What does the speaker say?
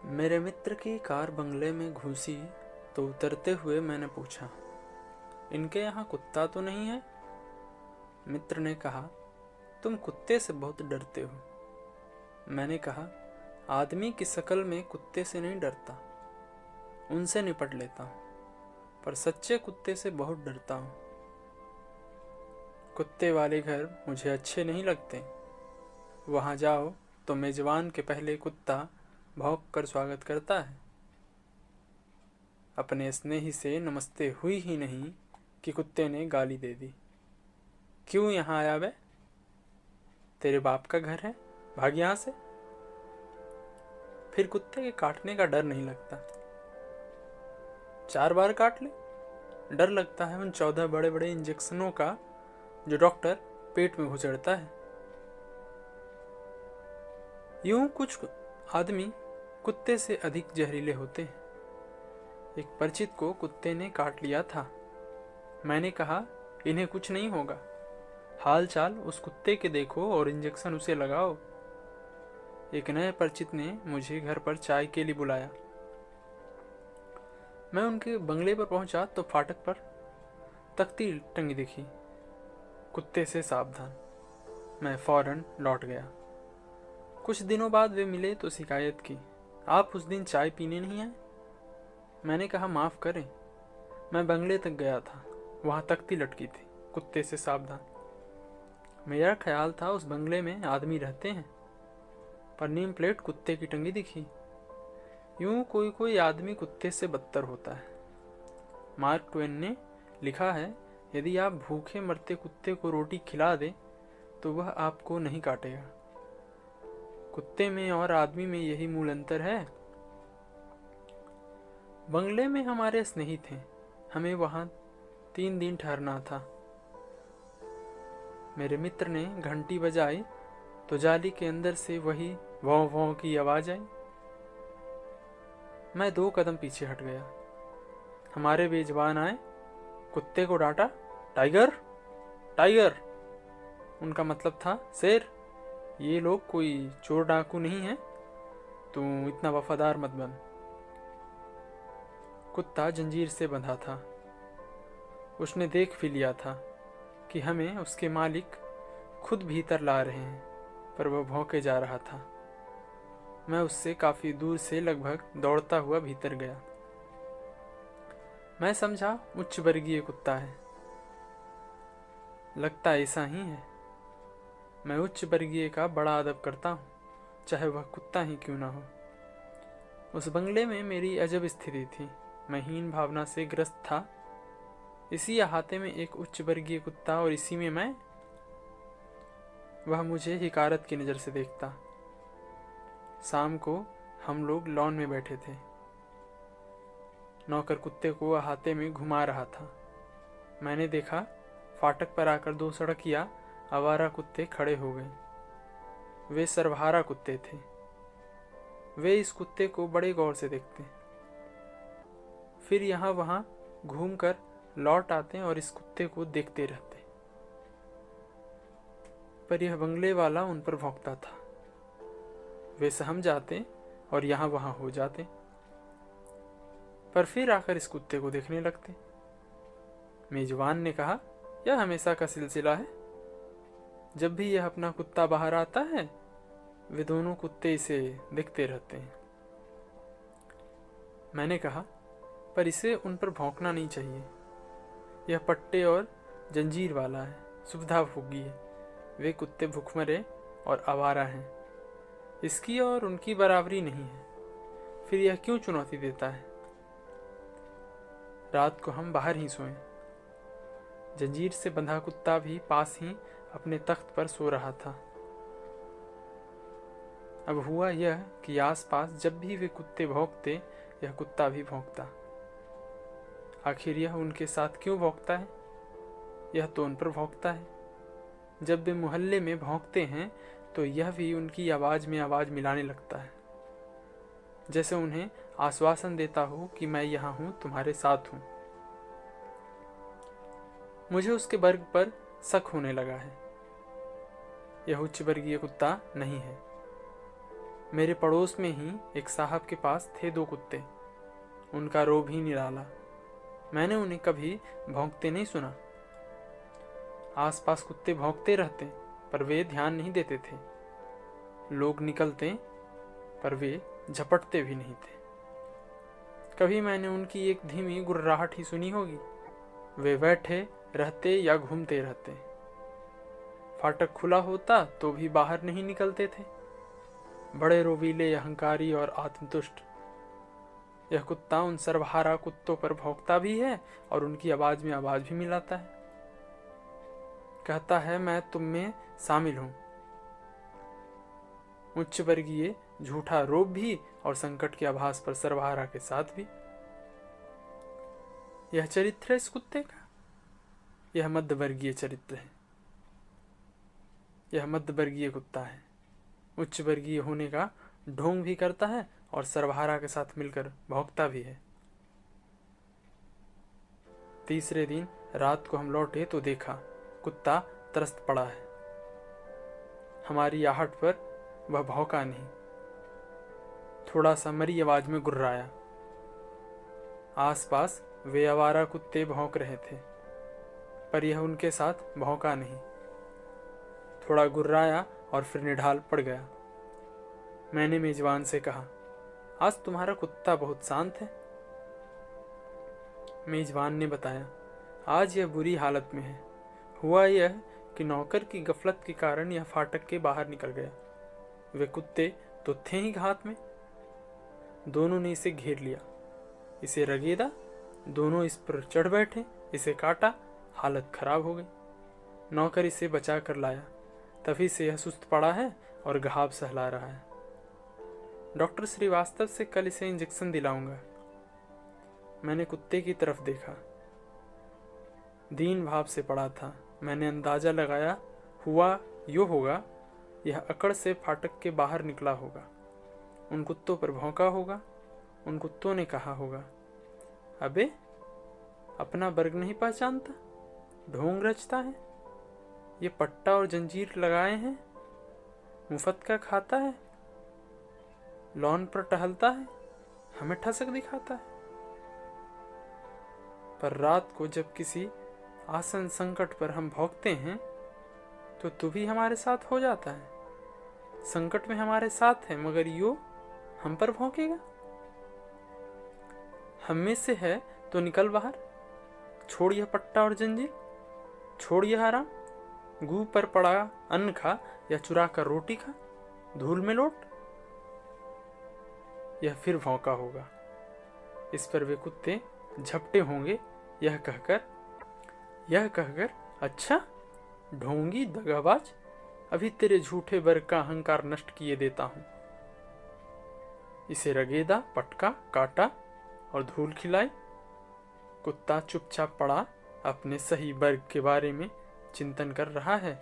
मेरे मित्र की कार बंगले में घुसी तो उतरते हुए मैंने पूछा, इनके यहाँ कुत्ता तो नहीं है? मित्र ने कहा, तुम कुत्ते से बहुत डरते हो। मैंने कहा, आदमी की शक्ल में कुत्ते से नहीं डरता, उनसे निपट लेता हूँ, पर सच्चे कुत्ते से बहुत डरता हूँ। कुत्ते वाले घर मुझे अच्छे नहीं लगते। वहाँ जाओ तो मेजबान के पहले कुत्ता भौंक कर स्वागत करता है। अपने स्नेही से नमस्ते हुई ही नहीं कि कुत्ते ने गाली दे दी। क्यों यहाँ आया बे? तेरे बाप का घर है, भाग यहाँ से। फिर कुत्ते के काटने का डर नहीं लगता। 4 बार काट ले, डर लगता है उन 14 बड़े बड़े इंजेक्शनों का जो डॉक्टर पेट में घुसेड़ता है। यूं कुछ आदमी कुत्ते से अधिक जहरीले होते हैं। एक परिचित को कुत्ते ने काट लिया था। मैंने कहा, इन्हें कुछ नहीं होगा, हाल चाल उस कुत्ते के देखो और इंजेक्शन उसे लगाओ। एक नए परिचित ने मुझे घर पर चाय के लिए बुलाया। मैं उनके बंगले पर पहुंचा तो फाटक पर तख्ती टंगी दिखी, कुत्ते से सावधान। मैं फौरन लौट गया। कुछ दिनों बाद वे मिले तो शिकायत की, आप उस दिन चाय पीने नहीं आए? मैंने कहा, माफ़ करें, मैं बंगले तक गया था, वहाँ तख्ती लटकी थी, कुत्ते से सावधान। मेरा ख्याल था उस बंगले में आदमी रहते हैं, पर नेम प्लेट कुत्ते की टंगी दिखी। यूं कोई कोई आदमी कुत्ते से बदतर होता है। मार्क ट्वेन ने लिखा है, यदि आप भूखे मरते कुत्ते को रोटी खिला दें तो वह आपको नहीं काटेगा। कुत्ते में और आदमी में यही मूल अंतर है। बंगले में हमारे स्नेही थे, हमें वहां 3 दिन ठहरना था। मेरे मित्र ने घंटी बजाई तो जाली के अंदर से वही भौं भौं की आवाज आई। मैं 2 कदम पीछे हट गया। हमारे मेजबान आए, कुत्ते को डांटा, टाइगर टाइगर। उनका मतलब था शेर। ये लोग कोई चोर डाकू नहीं है, तू इतना वफादार मत बन। कुत्ता जंजीर से बंधा था। उसने देख भी लिया था कि हमें उसके मालिक खुद भीतर ला रहे हैं, पर वह भौंके जा रहा था। मैं उससे काफी दूर से लगभग दौड़ता हुआ भीतर गया। मैं समझा उच्च वर्गीय कुत्ता है। लगता ऐसा ही है। मैं उच्च वर्गीय का बड़ा अदब करता हूँ, चाहे वह कुत्ता ही क्यों ना हो। उस बंगले में मेरी अजब स्थिति थी। मैं हीन भावना से ग्रस्त था। इसी अहाते में एक उच्च वर्गीय कुत्ता और इसी में मैं। वह मुझे हिकारत की नज़र से देखता। शाम को हम लोग लॉन में बैठे थे। नौकर कुत्ते को अहाते में घुमा रहा था। मैंने देखा, फाटक पर आकर 2 सड़किया आवारा कुत्ते खड़े हो गए। वे सर्वहारा कुत्ते थे। वे इस कुत्ते को बड़े गौर से देखते, फिर यहाँ वहाँ घूमकर लौट आते और इस कुत्ते को देखते रहते। पर यह बंगले वाला उन पर भौंकता था। वे सहम जाते और यहाँ वहाँ हो जाते, पर फिर आकर इस कुत्ते को देखने लगते। मेजबान ने कहा, यह हमेशा का सिलसिला है। जब भी यह अपना कुत्ता बाहर आता है, वे दोनों कुत्ते इसे देखते रहते हैं। मैंने कहा, पर इसे उन पर भौंकना नहीं चाहिए। यह पट्टे और जंजीर वाला है, सुविधा भोगी है। वे कुत्ते भूखमरे और आवारा हैं। इसकी और उनकी बराबरी नहीं है। फिर यह क्यों चुनौती देता है? रात को हम बाहर ही सोए। जंजीर से बंधा कुत्ता भी पास ही अपने तख्त पर सो रहा था। अब हुआ यह कि आसपास जब भी वे कुत्ते भौंकते, यह कुत्ता भी भौंकता। आखिर यह उनके साथ क्यों भौंकता है? यह तो उन पर भौंकता है। जब वे मोहल्ले में भौंकते हैं तो यह भी उनकी आवाज में आवाज मिलाने लगता है, जैसे उन्हें आश्वासन देता हो कि मैं यहाँ हूँ, तुम्हारे साथ हूँ। मुझे उसके वर्ग पर शक होने लगा है। यह उच्च वर्गीय कुत्ता नहीं है। मेरे पड़ोस में ही एक साहब के पास थे 2 कुत्ते। उनका रोब ही निराला। मैंने उन्हें कभी भौंकते नहीं सुना। आसपास कुत्ते भौंकते रहते, पर वे ध्यान नहीं देते थे। लोग निकलते, पर वे झपटते भी नहीं थे। कभी मैंने उनकी एक धीमी गुर्राहट ही सुनी होगी। वे बैठे रहते या घूमते रहते। फाटक खुला होता तो भी बाहर नहीं निकलते थे। बड़े रोबीले, अहंकारी और आत्मतुष्ट। यह कुत्ता उन सर्वहारा कुत्तों पर भौंकता भी है और उनकी आवाज में आवाज भी मिलाता है। कहता है मैं तुम में शामिल हूं। उच्च वर्गीय झूठा रोब भी और संकट के आभास पर सर्वहारा के साथ भी। यह चरित्र है इस कुत्ते का। यह मध्य वर्गीय चरित्र है। यह मध्य वर्गीय कुत्ता है। उच्च वर्गीय होने का ढोंग भी करता है और सर्वहारा के साथ मिलकर भौंकता भी है। तीसरे दिन रात को हम लौटे तो देखा कुत्ता त्रस्त पड़ा है। हमारी आहट पर वह भौंका नहीं, थोड़ा सा मरी आवाज में गुर्राया। आसपास वे आवारा कुत्ते भौंक रहे थे, पर यह उनके साथ भौंका नहीं। थोड़ा गुर्राया और फिर निढाल पड़ गया। मैंने मेजबान से कहा, आज तुम्हारा कुत्ता बहुत शांत है। मेजबान ने बताया, आज यह बुरी हालत में है। हुआ यह कि नौकर की गफलत के कारण यह फाटक के बाहर निकल गया। वे कुत्ते तो थे ही घात में। दोनों ने इसे घेर लिया, इसे रगेदा। दोनों इस पर चढ़ बैठे, इसे काटा। हालत खराब हो गई। नौकर इसे बचा कर लाया, तभी से यह सुस्त पड़ा है और घाव सहला रहा है। डॉक्टर श्रीवास्तव से कल इसे इंजेक्शन दिलाऊंगा। मैंने कुत्ते की तरफ देखा। दीन भाव से पड़ा था। मैंने अंदाजा लगाया हुआ यो होगा, यह अकड़ से फाटक के बाहर निकला होगा। उन कुत्तों पर भौंका होगा। उन कुत्तों ने कहा होगा, अबे अपना वर्ग नहीं पहचानता, ढोंग रचता है। ये पट्टा और जंजीर लगाए हैं, मुफ्त का खाता है, लॉन पर टहलता है, हमें ठसक दिखाता है। पर रात को जब किसी आसन संकट पर हम भौंकते हैं तो तू भी हमारे साथ हो जाता है। संकट में हमारे साथ है, मगर यो हम पर भौंकेगा। हम में से है तो निकल बाहर। छोड़ यह पट्टा और जंजीर, छोड़ यह आराम। गू पर पड़ा अन्न खा या चुरा कर रोटी खा, धूल में लौट। यह फिर भौंका होगा। इस पर वे कुत्ते झपटे होंगे, यह कहकर अच्छा ढोंगी दगाबाज, अभी तेरे झूठे वर्ग का अहंकार नष्ट किए देता हूं। इसे रगेदा, पटका, काटा और धूल खिलाई। कुत्ता चुपचाप पड़ा अपने सही वर्ग के बारे में चिंतन कर रहा है।